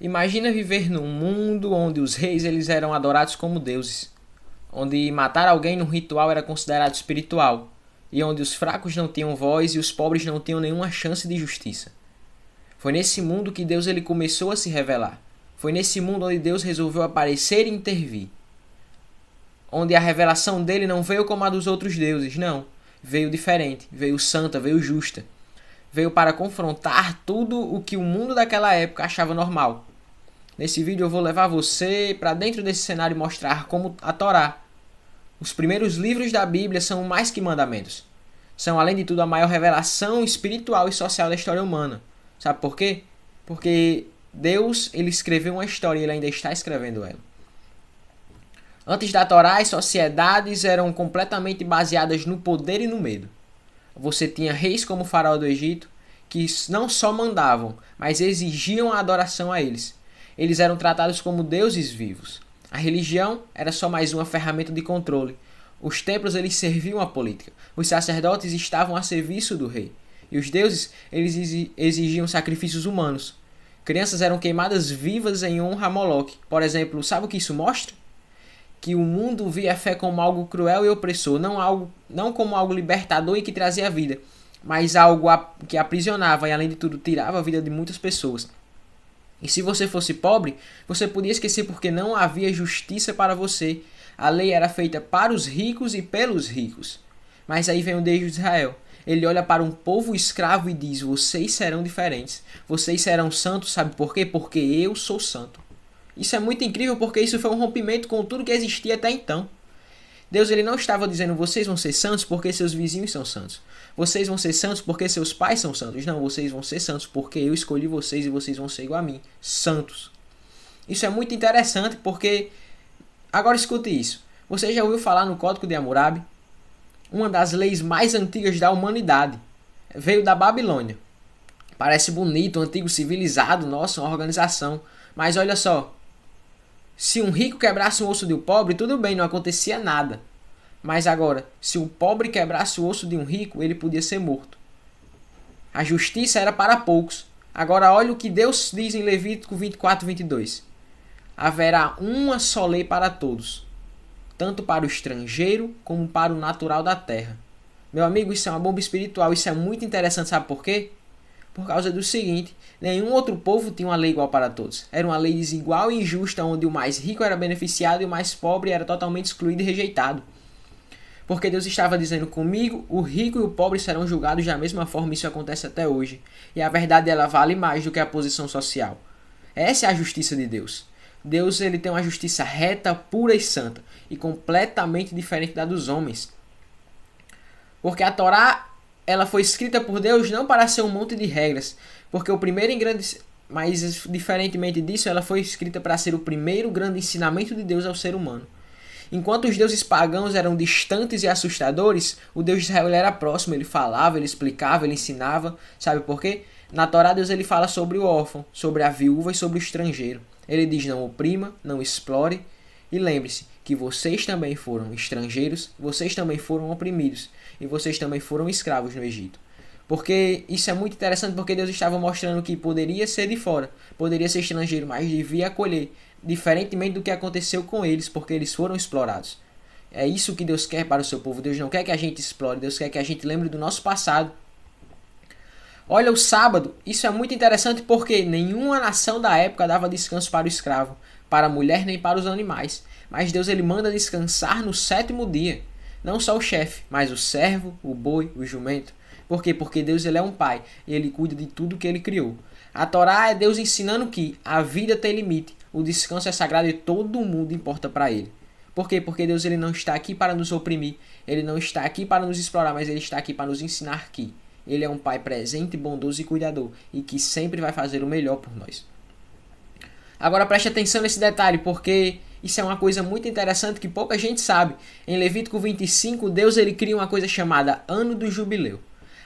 Imagina viver num mundo onde os reis eles eram adorados como deuses, onde matar alguém num ritual era considerado espiritual, e onde os fracos não tinham voz e os pobres não tinham nenhuma chance de justiça. Foi nesse mundo que Deus ele começou a se revelar. Foi nesse mundo onde Deus resolveu aparecer e intervir. Onde a revelação dele não veio como a dos outros deuses, não. Veio diferente, veio santa, veio justa. Veio para confrontar tudo o que o mundo daquela época achava normal. Nesse vídeo eu vou levar você para dentro desse cenário e mostrar como a Torá, os primeiros livros da Bíblia, são mais que mandamentos. São, além de tudo, a maior revelação espiritual e social da história humana. Sabe por quê? Porque Deus ele escreveu uma história e ele ainda está escrevendo ela. Antes da Torá, as sociedades eram completamente baseadas no poder e no medo. Você tinha reis como o faraó do Egito, que não só mandavam, mas exigiam a adoração a eles. Eles eram tratados como deuses vivos. A religião era só mais uma ferramenta de controle. Os templos eles serviam à política. Os sacerdotes estavam a serviço do rei. E os deuses eles exigiam sacrifícios humanos. Crianças eram queimadas vivas em honra a Moloque. Por exemplo, sabe o que isso mostra? Que o mundo via a fé como algo cruel e opressor, não como algo libertador e que trazia vida, mas algo que aprisionava e, além de tudo, tirava a vida de muitas pessoas. E se você fosse pobre, você podia esquecer porque não havia justiça para você. A lei era feita para os ricos e pelos ricos. Mas aí vem o Deus de Israel. Ele olha para um povo escravo e diz: vocês serão diferentes. Vocês serão santos, sabe por quê? Porque eu sou santo. Isso é muito incrível porque isso foi um rompimento com tudo que existia até então. Deus ele não estava dizendo: vocês vão ser santos porque seus vizinhos são santos. Vocês vão ser santos porque seus pais são santos. Não, vocês vão ser santos porque eu escolhi vocês e vocês vão ser igual a mim. Santos. Isso é muito interessante porque... Agora escute isso. Você já ouviu falar no Código de Hammurabi? Uma das leis mais antigas da humanidade. Veio da Babilônia. Parece bonito, um antigo civilizado, nossa, uma organização. Mas olha só. Se um rico quebrasse um osso de um pobre, tudo bem, não acontecia nada. Mas agora, se um pobre quebrasse o osso de um rico, ele podia ser morto. A justiça era para poucos. Agora olha o que Deus diz em Levítico 24:22. Haverá uma só lei para todos, tanto para o estrangeiro como para o natural da terra. Meu amigo, isso é uma bomba espiritual, isso é muito interessante, sabe por quê? Por causa do seguinte: nenhum outro povo tinha uma lei igual para todos. Era uma lei desigual e injusta, onde o mais rico era beneficiado e o mais pobre era totalmente excluído e rejeitado. Porque Deus estava dizendo: comigo, o rico e o pobre serão julgados da mesma forma, isso acontece até hoje. E a verdade ela vale mais do que a posição social. Essa é a justiça de Deus. Deus ele tem uma justiça reta, pura e santa, e completamente diferente da dos homens. Porque a Torá ela foi escrita por Deus não para ser um monte de regras, porque o primeiro mas diferentemente disso, ela foi escrita para ser o primeiro grande ensinamento de Deus ao ser humano. Enquanto os deuses pagãos eram distantes e assustadores, o Deus de Israel era próximo, ele falava, ele explicava, ele ensinava. Sabe por quê? Na Torá Deus ele fala sobre o órfão, sobre a viúva e sobre o estrangeiro. Ele diz: não oprima, não explore, e lembre-se que vocês também foram estrangeiros, vocês também foram oprimidos, e vocês também foram escravos no Egito. Porque isso é muito interessante, porque Deus estava mostrando que poderia ser de fora, poderia ser estrangeiro, mas devia acolher, diferentemente do que aconteceu com eles, porque eles foram explorados. É isso que Deus quer para o seu povo. Deus não quer que a gente explore, Deus quer que a gente lembre do nosso passado. Olha o sábado, isso é muito interessante porque nenhuma nação da época dava descanso para o escravo, para a mulher nem para os animais. Mas Deus ele manda descansar no 7º dia. Não só o chefe, mas o servo, o boi, o jumento. Por quê? Porque Deus ele é um pai e ele cuida de tudo que ele criou. A Torá é Deus ensinando que a vida tem limite, o descanso é sagrado e todo mundo importa para ele. Por quê? Porque Deus ele não está aqui para nos oprimir, ele não está aqui para nos explorar, mas ele está aqui para nos ensinar que ele é um pai presente, bondoso e cuidador e que sempre vai fazer o melhor por nós. Agora preste atenção nesse detalhe, porque isso é uma coisa muito interessante que pouca gente sabe. Em Levítico 25, Deus ele cria uma coisa chamada Ano do Jubileu.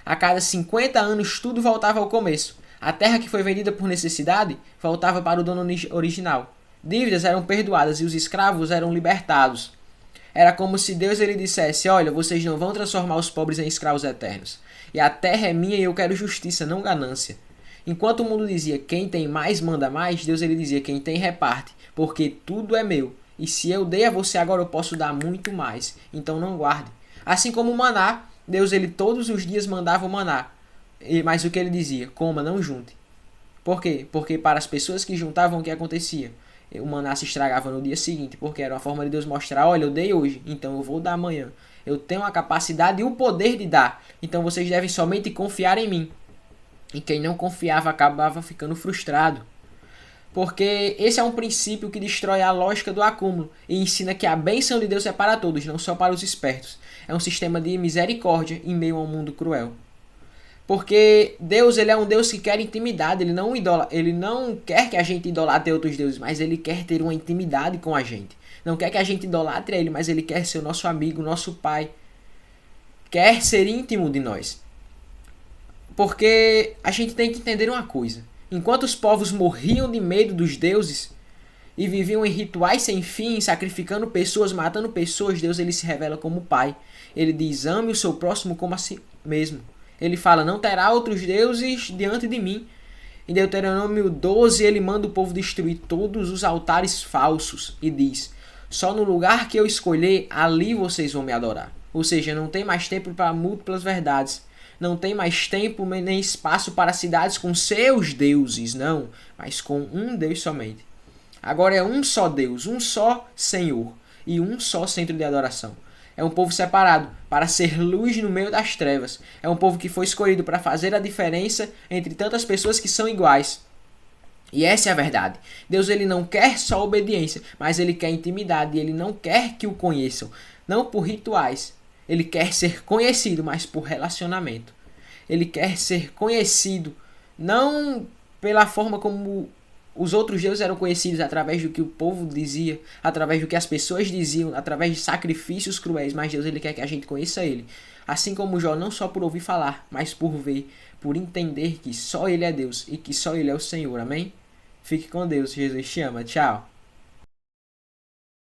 A cada 50 anos tudo voltava ao começo. A terra que foi vendida por necessidade voltava para o dono original. Dívidas eram perdoadas e os escravos eram libertados. Era como se Deus ele dissesse: olha, vocês não vão transformar os pobres em escravos eternos. E a terra é minha e eu quero justiça, não ganância. Enquanto o mundo dizia quem tem mais manda mais, Deus ele dizia quem tem reparte, porque tudo é meu. E se eu dei a você agora eu posso dar muito mais. Então não guarde. Assim como o maná, Deus ele todos os dias mandava o maná. Mas o que ele dizia? Coma, não junte. Por quê? Porque para as pessoas que juntavam, o que acontecia? O maná se estragava no dia seguinte, porque era uma forma de Deus mostrar, olha, eu dei hoje, então eu vou dar amanhã. Eu tenho a capacidade e o poder de dar. Então vocês devem somente confiar em mim. E quem não confiava acabava ficando frustrado. Porque esse é um princípio que destrói a lógica do acúmulo e ensina que a bênção de Deus é para todos, não só para os espertos. É um sistema de misericórdia em meio a um mundo cruel. Porque Deus ele é um Deus que quer intimidade, ele não quer que a gente idolatre outros deuses, mas ele quer ter uma intimidade com a gente. Não quer que a gente idolatre ele, mas ele quer ser o nosso amigo, nosso pai. Quer ser íntimo de nós. Porque a gente tem que entender uma coisa. Enquanto os povos morriam de medo dos deuses e viviam em rituais sem fim, sacrificando pessoas, matando pessoas, Deus ele se revela como pai. Ele diz, ame o seu próximo como a si mesmo. Ele fala, não terá outros deuses diante de mim. Em Deuteronômio 12, ele manda o povo destruir todos os altares falsos e diz, só no lugar que eu escolher, ali vocês vão me adorar. Ou seja, não tem mais tempo para múltiplas verdades. Não tem mais tempo nem espaço para cidades com seus deuses, não, mas com um Deus somente. Agora é um só Deus, um só Senhor e um só centro de adoração. É um povo separado para ser luz no meio das trevas. É um povo que foi escolhido para fazer a diferença entre tantas pessoas que são iguais. E essa é a verdade. Deus ele não quer só obediência, mas ele quer intimidade e ele não quer que o conheçam, não por rituais. Ele quer ser conhecido, mas por relacionamento. Ele quer ser conhecido não pela forma como os outros deuses eram conhecidos, através do que o povo dizia, através do que as pessoas diziam, através de sacrifícios cruéis, mas Deus ele quer que a gente conheça ele. Assim como Jó, não só por ouvir falar, mas por ver, por entender que só ele é Deus e que só ele é o Senhor. Amém? Fique com Deus. Jesus te ama. Tchau.